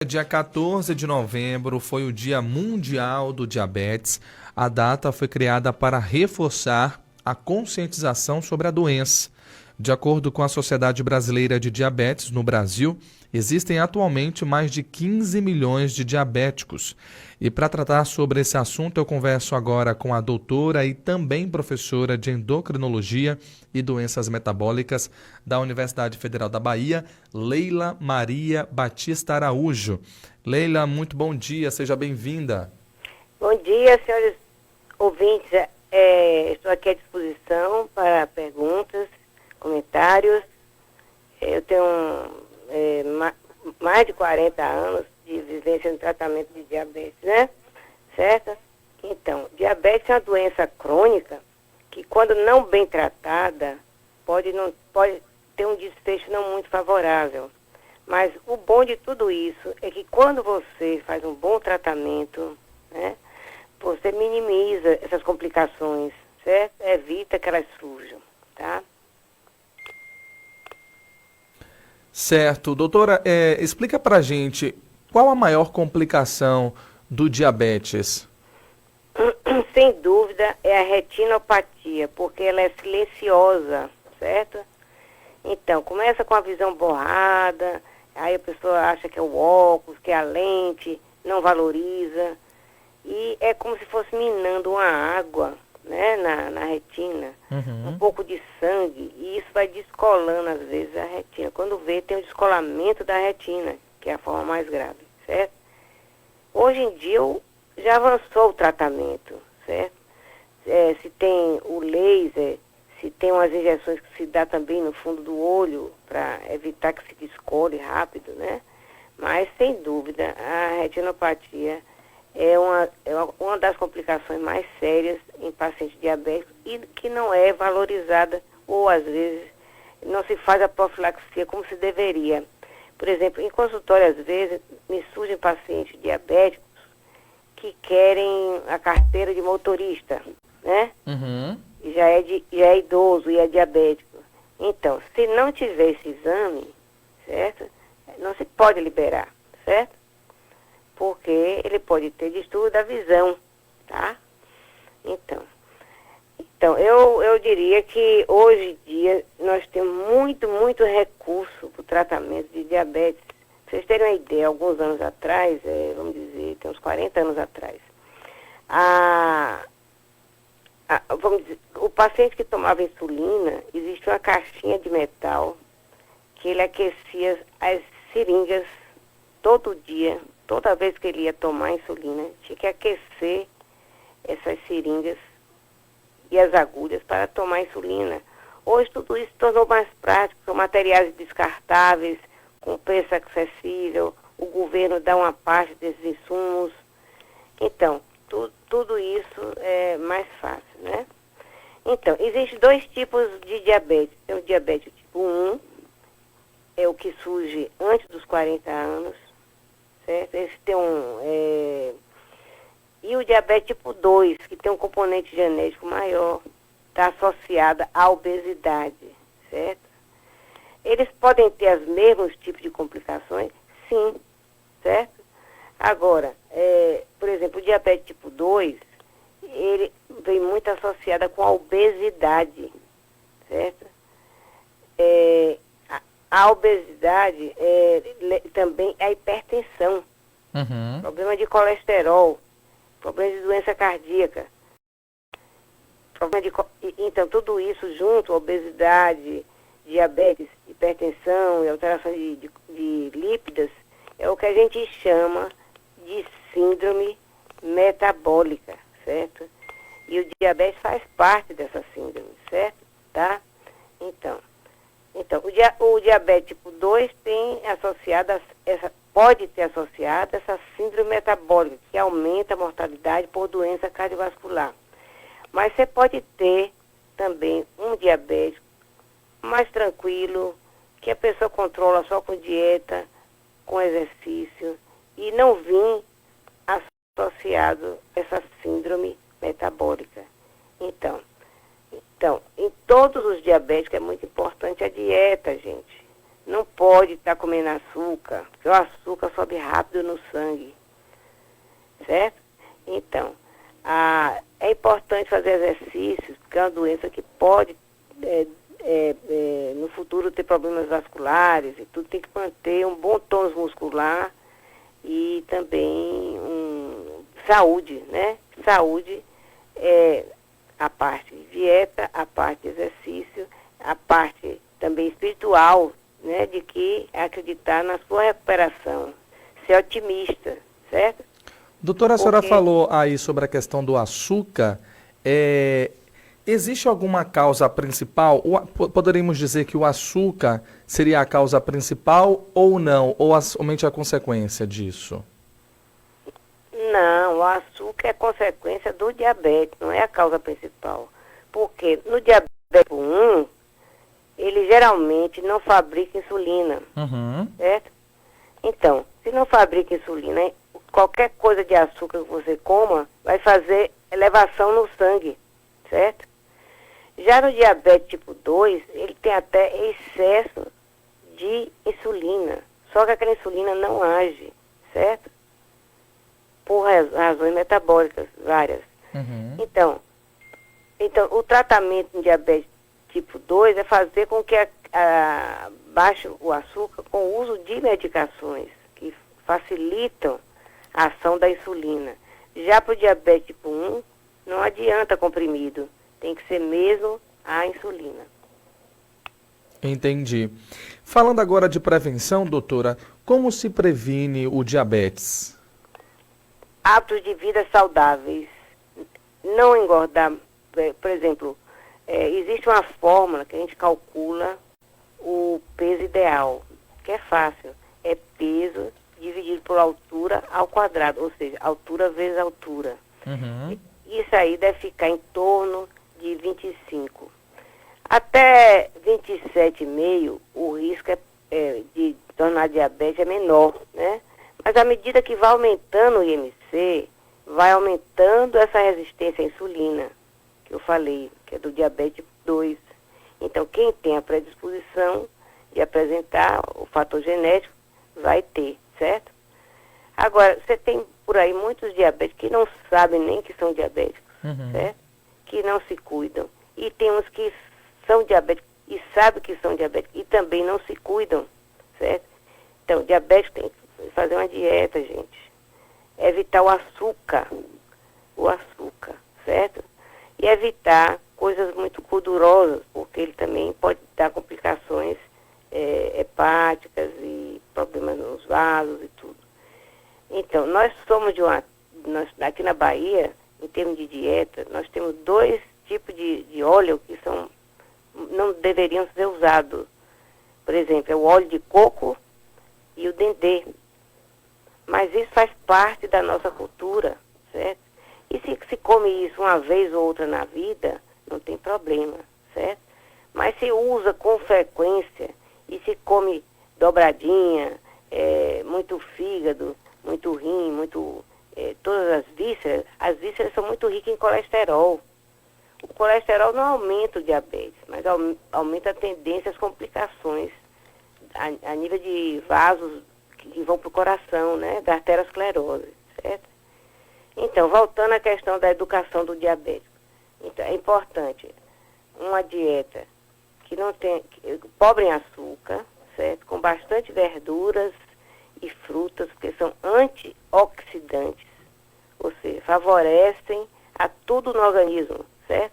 Dia 14 de novembro foi o Dia Mundial do Diabetes. A data foi criada para reforçar a conscientização sobre a doença. De acordo com a Sociedade Brasileira de Diabetes, no Brasil, existem atualmente mais de 15 milhões de diabéticos. E para tratar sobre esse assunto, eu converso agora com a doutora e também professora de endocrinologia e doenças metabólicas da Universidade Federal da Bahia, Leila Maria Batista Araújo. Leila, muito bom dia, seja bem-vinda. Bom dia, senhores ouvintes. Estou aqui à disposição para perguntas, comentários. Eu tenho mais de 40 anos de vivência no tratamento de diabetes, né? Certo? Então, diabetes é uma doença crônica que, quando não bem tratada, pode ter um desfecho não muito favorável. Mas o bom de tudo isso é que, quando você faz um bom tratamento, né, você minimiza essas complicações, certo? Evita que elas surjam, tá? Certo. Doutora, explica pra gente qual a maior complicação do diabetes? Sem dúvida é a retinopatia, porque ela é silenciosa, certo? Então, começa com a visão borrada, aí a pessoa acha que é o óculos, que é a lente, não valoriza. E é como se fosse minando uma água, né, na retina, um pouco de sangue, e isso vai descolando às vezes a retina. Quando vê, tem o descolamento da retina, que é a forma mais grave, certo? Hoje em dia já avançou o tratamento, certo? Se tem o laser, se tem umas injeções que se dá também no fundo do olho para evitar que se descole rápido, né? Mas, sem dúvida, a retinopatia é uma das complicações mais sérias em pacientes diabéticos e que não é valorizada, ou às vezes não se faz a profilaxia como se deveria. Por exemplo, em consultório, às vezes, me surgem pacientes diabéticos que querem a carteira de motorista, né? Já é idoso e é diabético. Então, se não tiver esse exame, certo? Não se pode liberar, certo? Porque ele pode ter distúrbio da visão, tá? Então eu diria que hoje em dia nós temos muito recurso para o tratamento de diabetes. Pra vocês terem uma ideia, alguns anos atrás, vamos dizer, tem uns 40 anos atrás, vamos dizer, o paciente que tomava insulina, existia uma caixinha de metal que ele aquecia as seringas todo dia. Toda vez que ele ia tomar insulina, tinha que aquecer essas seringas e as agulhas para tomar insulina. Hoje tudo isso se tornou mais prático, são materiais descartáveis, com preço acessível, o governo dá uma parte desses insumos. Então, tudo isso é mais fácil, né? Então, existem dois tipos de diabetes. Tem o diabetes tipo 1, é o que surge antes dos 40 anos, certo? Esse tem e o diabetes tipo 2, que tem um componente genético maior, está associado à obesidade, certo? Eles podem ter os mesmos tipos de complicações? Sim, certo? Agora, por exemplo, o diabetes tipo 2, ele vem muito associado com a obesidade, certo? A obesidade também é a hipertensão, problema de colesterol, problema de doença cardíaca, então tudo isso junto, obesidade, diabetes, hipertensão e alteração de lípidas, é o que a gente chama de síndrome metabólica, certo? E o diabetes faz parte dessa síndrome, certo? Tá? Então o diabetes tipo 2 tem associada pode ter associado essa síndrome metabólica, que aumenta a mortalidade por doença cardiovascular. Mas você pode ter também um diabético mais tranquilo, que a pessoa controla só com dieta, com exercício, e não vir associado a essa síndrome metabólica. Então, em todos os diabéticos é muito importante a dieta, gente. não pode estar comendo açúcar, porque o açúcar sobe rápido no sangue, certo? Então, é importante fazer exercícios, porque é uma doença que pode, no futuro, ter problemas vasculares e tudo. Tem que manter um bom tônus muscular e também saúde, né? Saúde é a parte de dieta, a parte de exercício, a parte também espiritual, né? De que acreditar na sua recuperação, ser otimista, certo? Doutora, a senhora falou aí sobre a questão do açúcar. Existe alguma causa principal? Poderíamos dizer que o açúcar seria a causa principal ou não? Ou somente a consequência disso? Não, o açúcar é consequência do diabetes, não é a causa principal. Porque no diabetes tipo 1, ele geralmente não fabrica insulina, certo? Então, se não fabrica insulina, qualquer coisa de açúcar que você coma vai fazer elevação no sangue, certo? Já no diabetes tipo 2, ele tem até excesso de insulina, só que aquela insulina não age, certo? Por razões metabólicas várias. Então, o tratamento em diabetes tipo 2 é fazer com que baixe o açúcar com o uso de medicações que facilitam a ação da insulina. Já para o diabetes tipo 1, não adianta comprimido, tem que ser mesmo a insulina. Entendi. Falando agora de prevenção, doutora, como se previne o diabetes? Hábitos de vida saudáveis, não engordar. Por exemplo, existe uma fórmula que a gente calcula o peso ideal, que é fácil, é peso dividido por altura ao quadrado, ou seja, altura vezes altura. Isso aí deve ficar em torno de 25. Até 27,5, o risco de tornar diabetes é menor, né? Mas à medida que vai aumentando o IMC, vai aumentando essa resistência à insulina, que eu falei, que é do diabetes tipo 2. Então, quem tem a predisposição de apresentar o fator genético, vai ter, certo? Agora, você tem por aí muitos diabéticos que não sabem nem que são diabéticos, certo? Que não se cuidam. E tem uns que são diabéticos e sabem que são diabéticos e também não se cuidam, certo? Então, diabético tem que fazer uma dieta, gente. Evitar o açúcar, certo? E evitar coisas muito gordurosas, porque ele também pode dar complicações hepáticas e problemas nos vasos e tudo. Então, nós somos aqui na Bahia, em termos de dieta, nós temos 2 tipos de óleo que não deveriam ser usados. Por exemplo, é o óleo de coco e o dendê. Mas isso faz parte da nossa cultura, certo? E se come isso uma vez ou outra na vida, não tem problema, certo? Mas se usa com frequência e se come dobradinha, muito fígado, muito rim, todas as vísceras são muito ricas em colesterol. O colesterol não aumenta o diabetes, mas aumenta a tendência às complicações a nível de vasos que vão para o coração, né, da arteriosclerose, certo? Então, voltando à questão da educação do diabético. Então, é importante uma dieta que não tem, pobre em açúcar, certo? Com bastante verduras e frutas, porque são antioxidantes, ou seja, favorecem a tudo no organismo, certo?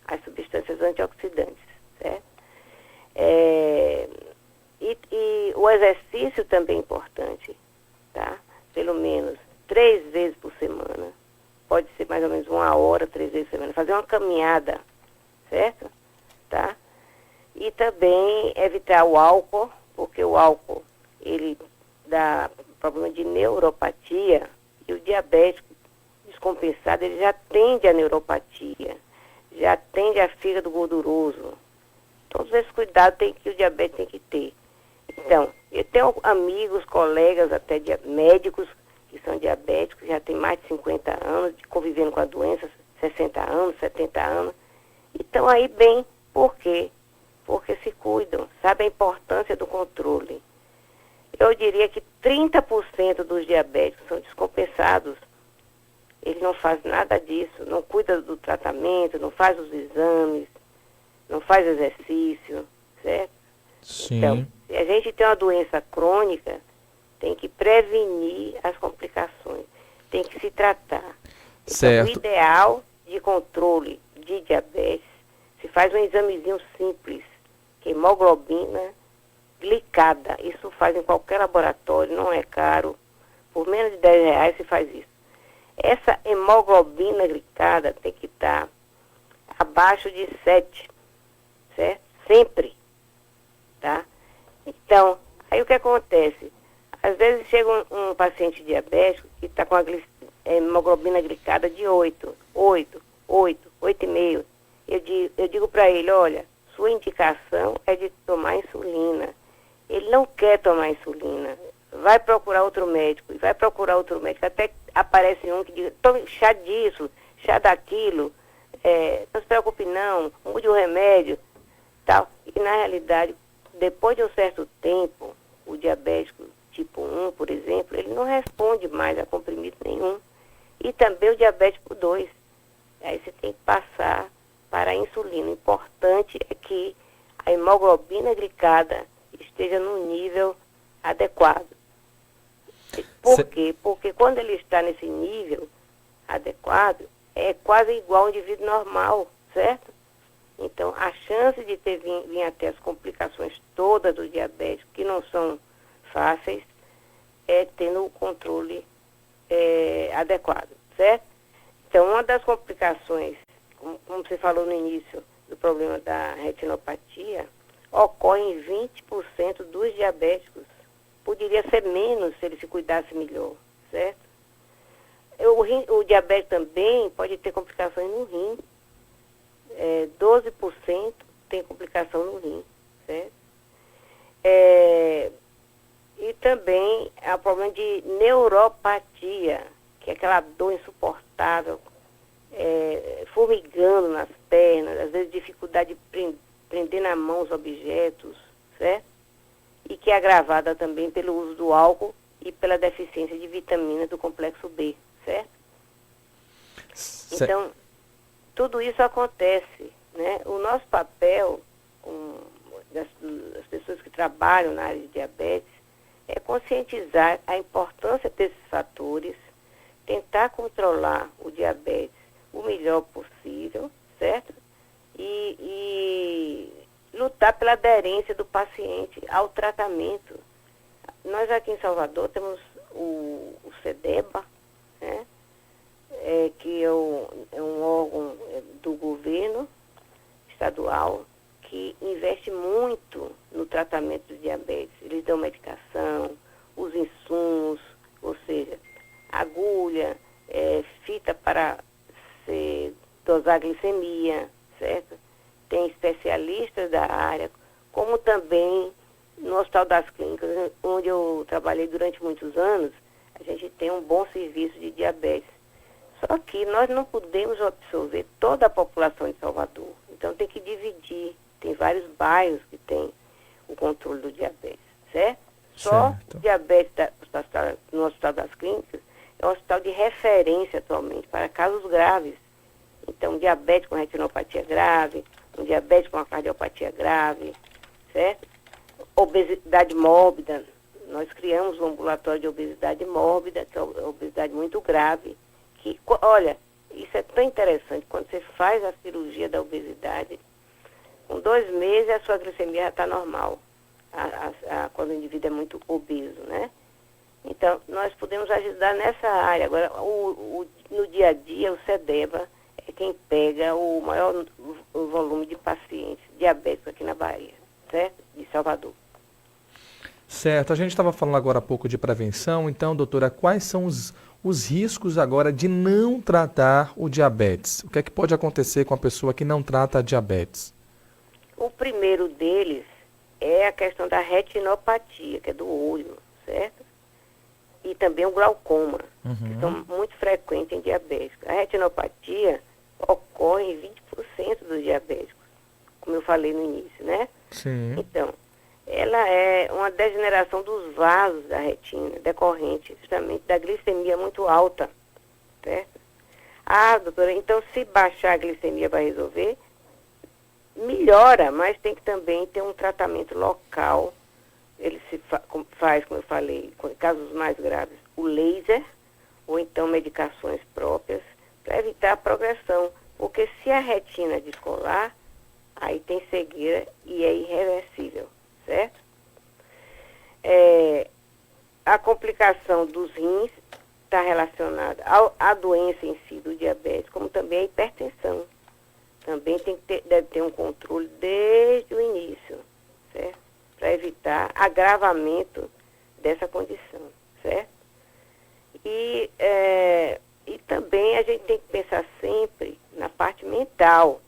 As substâncias antioxidantes, certo? E o exercício também é importante, tá? Pelo menos 3 vezes por semana. Pode ser mais ou menos 1 hora, 3 vezes por semana. Fazer uma caminhada, certo? Tá? E também evitar o álcool, porque o álcool, ele dá problema de neuropatia, e o diabético descompensado, ele já tende a neuropatia, já tende a fígado gorduroso. Todos esses cuidados que o diabetes tem que ter. Então, eu tenho amigos, colegas, até médicos que são diabéticos, já têm mais de 50 anos, convivendo com a doença, 60 anos, 70 anos, e estão aí bem, porque porque se cuidam, sabem a importância do controle. Eu diria que 30% dos diabéticos são descompensados. Eles não fazem nada disso, não cuidam do tratamento, não fazem os exames, não fazem exercício, certo? Sim. Então, se a gente tem uma doença crônica, tem que prevenir as complicações, tem que se tratar. Certo. Então, o ideal de controle de diabetes, se faz um examezinho simples, que é hemoglobina glicada. Isso faz em qualquer laboratório, não é caro. Por menos de R$10 se faz isso. Essa hemoglobina glicada tem que estar abaixo de 7, certo? Sempre, tá? Então, aí o que acontece? Às vezes chega um paciente diabético que está com a hemoglobina glicada de 8,5. Eu digo para ele, olha, sua indicação é de tomar insulina. Ele não quer tomar insulina. Vai procurar outro médico, e vai procurar outro médico. Até aparece um que diz, tome chá disso, chá daquilo, não se preocupe não, mude o remédio, tal. E na realidade, depois de um certo tempo, o diabético tipo 1, por exemplo, ele não responde mais a comprimido nenhum. E também o diabético 2. Aí você tem que passar para a insulina. O importante é que a hemoglobina glicada esteja no nível adequado. Por quê? Porque quando ele está nesse nível adequado, é quase igual ao indivíduo normal, certo? Então, a chance de vir até as complicações todas do diabetes, que não são fáceis, é tendo o controle adequado, certo? Então, uma das complicações, como você falou no início, do problema da retinopatia, ocorre em 20% dos diabéticos. Poderia ser menos se ele se cuidasse melhor, certo? O diabetes também pode ter complicações no rim. 12% tem complicação no rim, certo? E também há o problema de neuropatia, que é aquela dor insuportável, formigando nas pernas, às vezes dificuldade de prender na mão os objetos, certo? E que é agravada também pelo uso do álcool e pela deficiência de vitaminas do complexo B, certo? Então, tudo isso acontece, né? O nosso papel, das pessoas que trabalham na área de diabetes, é conscientizar a importância desses fatores, tentar controlar o diabetes o melhor possível, certo? E lutar pela aderência do paciente ao tratamento. Nós aqui em Salvador temos o CEDEBA, né? Que é um órgão do governo estadual que investe muito no tratamento do diabetes. Eles dão medicação, os insumos, ou seja, agulha, fita para dosar a glicemia, certo? Tem especialistas da área, como também no Hospital das Clínicas, onde eu trabalhei durante muitos anos, a gente tem um bom serviço de diabetes. Só que nós não podemos absorver toda a população de Salvador. Então tem que dividir. Tem vários bairros que tem o controle do diabetes, certo? Só o diabetes no Hospital das Clínicas é um hospital de referência atualmente para casos graves. Então, diabetes com retinopatia grave, um diabetes com a cardiopatia grave, certo? Obesidade mórbida. Nós criamos um ambulatório de obesidade mórbida, que é uma obesidade muito grave, que, olha, isso é tão interessante, quando você faz a cirurgia da obesidade, com 2 meses a sua glicemia já está normal, quando o indivíduo é muito obeso, né? Então, nós podemos ajudar nessa área. Agora, no dia a dia, o CEDEBA é quem pega o maior volume de pacientes diabéticos aqui na Bahia, certo? De Salvador. Certo. A gente estava falando agora há pouco de prevenção. Então, doutora, quais são os riscos agora de não tratar o diabetes? O que é que pode acontecer com a pessoa que não trata a diabetes? O primeiro deles é a questão da retinopatia, que é do olho, certo? E também o glaucoma, que são muito frequentes em diabéticos. A retinopatia ocorre em 20% dos diabéticos, como eu falei no início, né? Sim. Então, ela é uma degeneração dos vasos da retina, decorrente justamente da glicemia muito alta, certo? Ah, doutora, então se baixar a glicemia vai resolver? Melhora, mas tem que também ter um tratamento local. Ele faz, como eu falei, em casos mais graves, o laser, ou então medicações próprias, para evitar a progressão. Porque se a retina descolar, aí tem cegueira e é irreversível, certo? A complicação dos rins está relacionada à doença em si do diabetes, como também a hipertensão. Também deve ter um controle desde o início, certo? Para evitar agravamento dessa condição, certo? E também a gente tem que pensar sempre na parte mental,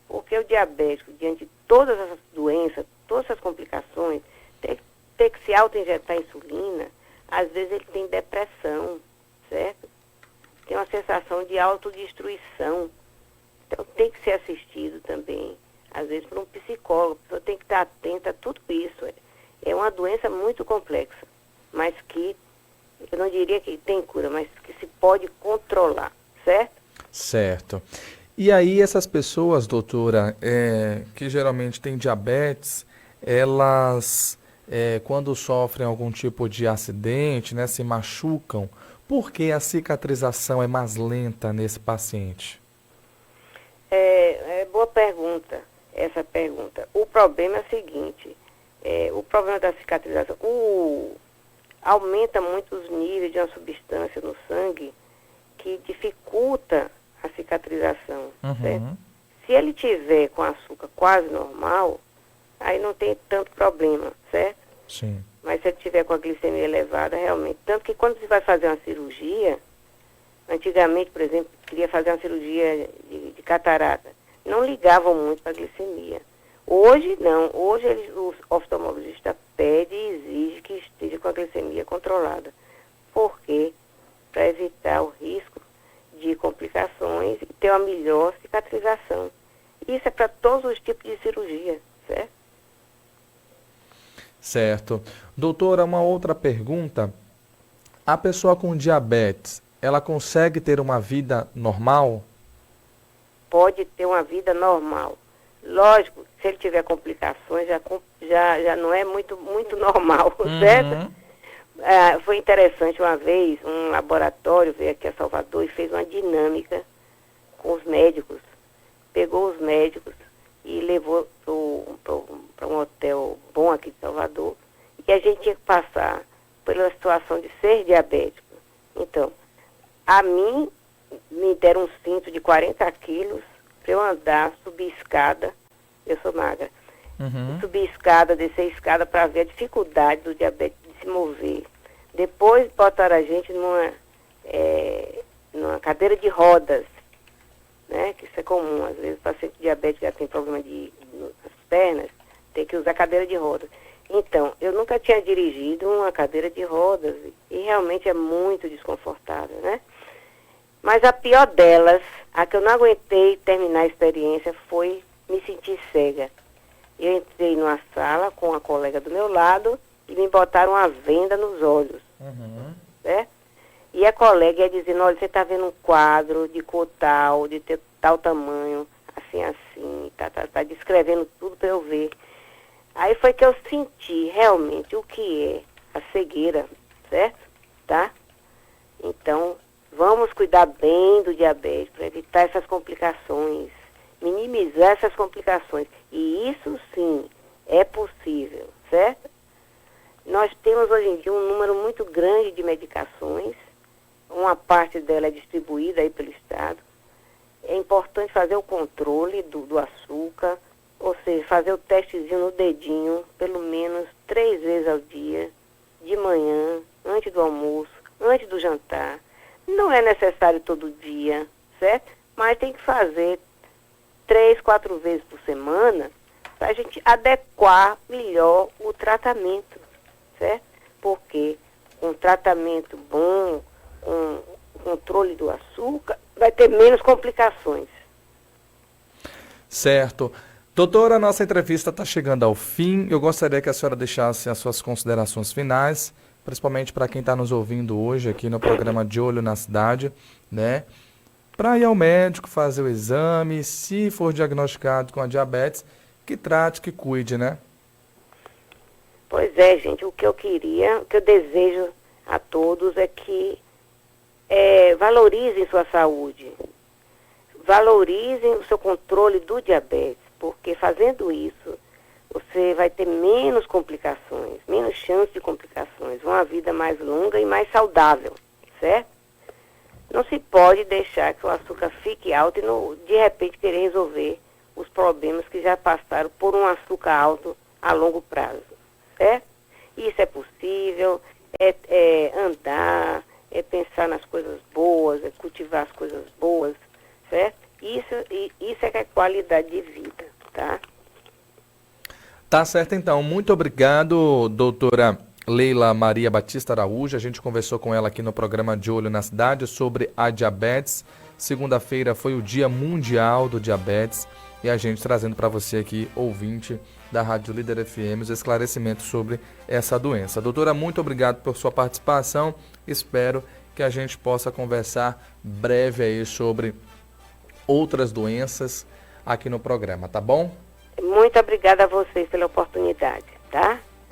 porque o diabético, diante de todas essas doenças, todas essas complicações, ter que se auto-injetar insulina, às vezes ele tem depressão, certo? Tem uma sensação de autodestruição. Então tem que ser assistido também, às vezes por um psicólogo. A pessoa tem que estar atenta a tudo isso. É uma doença muito complexa, mas que, eu não diria que tem cura, mas que se pode controlar, certo? Certo. E aí essas pessoas, doutora, que geralmente têm diabetes, elas, quando sofrem algum tipo de acidente, né, se machucam, por que a cicatrização é mais lenta nesse paciente? Boa pergunta, essa pergunta. O problema é o seguinte, o problema da cicatrização, aumenta muito os níveis de uma substância no sangue que dificulta a cicatrização, certo? Se ele tiver com açúcar quase normal, aí não tem tanto problema, certo? Sim. Mas se ele tiver com a glicemia elevada, realmente, tanto que quando você vai fazer uma cirurgia, antigamente, por exemplo, queria fazer uma cirurgia de catarata, não ligavam muito para a glicemia. Hoje, não. Hoje, o oftalmologista pede e exige que esteja com a glicemia controlada. Por quê? Para evitar o risco de complicações e ter uma melhor cicatrização. Isso é para todos os tipos de cirurgia, certo? Certo. Doutora, uma outra pergunta. A pessoa com diabetes, ela consegue ter uma vida normal? Pode ter uma vida normal. Lógico, se ele tiver complicações, já não é muito normal, certo? Foi interessante uma vez, um laboratório veio aqui a Salvador e fez uma dinâmica com os médicos. Pegou os médicos e levou para um hotel bom aqui de Salvador. E a gente tinha que passar pela situação de ser diabético. Então, a mim, me deram um cinto de 40 quilos para eu andar, subir escada. Eu sou magra. Subir escada, descer escada para ver a dificuldade do diabetes de se mover. Depois botaram a gente numa cadeira de rodas, né? Que isso é comum. Às vezes o paciente diabético já tem problema nas pernas, tem que usar cadeira de rodas. Então, eu nunca tinha dirigido uma cadeira de rodas e realmente é muito desconfortável, né? Mas a pior delas, a que eu não aguentei terminar a experiência, foi me sentir cega. Eu entrei numa sala com uma colega do meu lado e me botaram uma venda nos olhos, certo? E a colega ia dizendo, olha, você está vendo um quadro de cor tal, de tal tamanho, assim, tá descrevendo tudo para eu ver. Aí foi que eu senti realmente o que é a cegueira, certo? Tá? Então, vamos cuidar bem do diabetes para evitar essas complicações, minimizar essas complicações. E isso sim é possível, certo? Nós temos hoje em dia um número muito grande de medicações, uma parte dela é distribuída aí pelo Estado. É importante fazer o controle do açúcar, ou seja, fazer o testezinho no dedinho, pelo menos 3 vezes ao dia, de manhã, antes do almoço, antes do jantar. Não é necessário todo dia, certo? Mas tem que fazer 3, 4 vezes por semana para a gente adequar melhor o tratamento, certo? Porque um tratamento bom, com controle do açúcar, vai ter menos complicações. Certo. Doutora, a nossa entrevista está chegando ao fim. Eu gostaria que a senhora deixasse as suas considerações finais, principalmente para quem está nos ouvindo hoje aqui no programa De Olho na Cidade, né? Para ir ao médico, fazer o exame, se for diagnosticado com a diabetes, que trate, que cuide, né? Pois é, gente, o que eu desejo a todos é que valorizem sua saúde, valorizem o seu controle do diabetes, porque fazendo isso, você vai ter menos complicações, menos chance de complicações, uma vida mais longa e mais saudável, certo? Não se pode deixar que o açúcar fique alto e de repente querer resolver os problemas que já passaram por um açúcar alto a longo prazo, certo? Isso é possível, andar, pensar nas coisas boas, cultivar as coisas boas, certo? Isso é que é qualidade de vida, tá? Tá certo, então. Muito obrigado, doutora Leila Maria Batista Araújo. A gente conversou com ela aqui no programa De Olho na Cidade sobre a diabetes. Segunda-feira foi o Dia Mundial do Diabetes e a gente trazendo para você aqui, ouvinte da Rádio Líder FM, os esclarecimentos sobre essa doença. Doutora, muito obrigado por sua participação. Espero que a gente possa conversar breve aí sobre outras doenças aqui no programa, tá bom? Muito obrigada a vocês pela oportunidade, tá?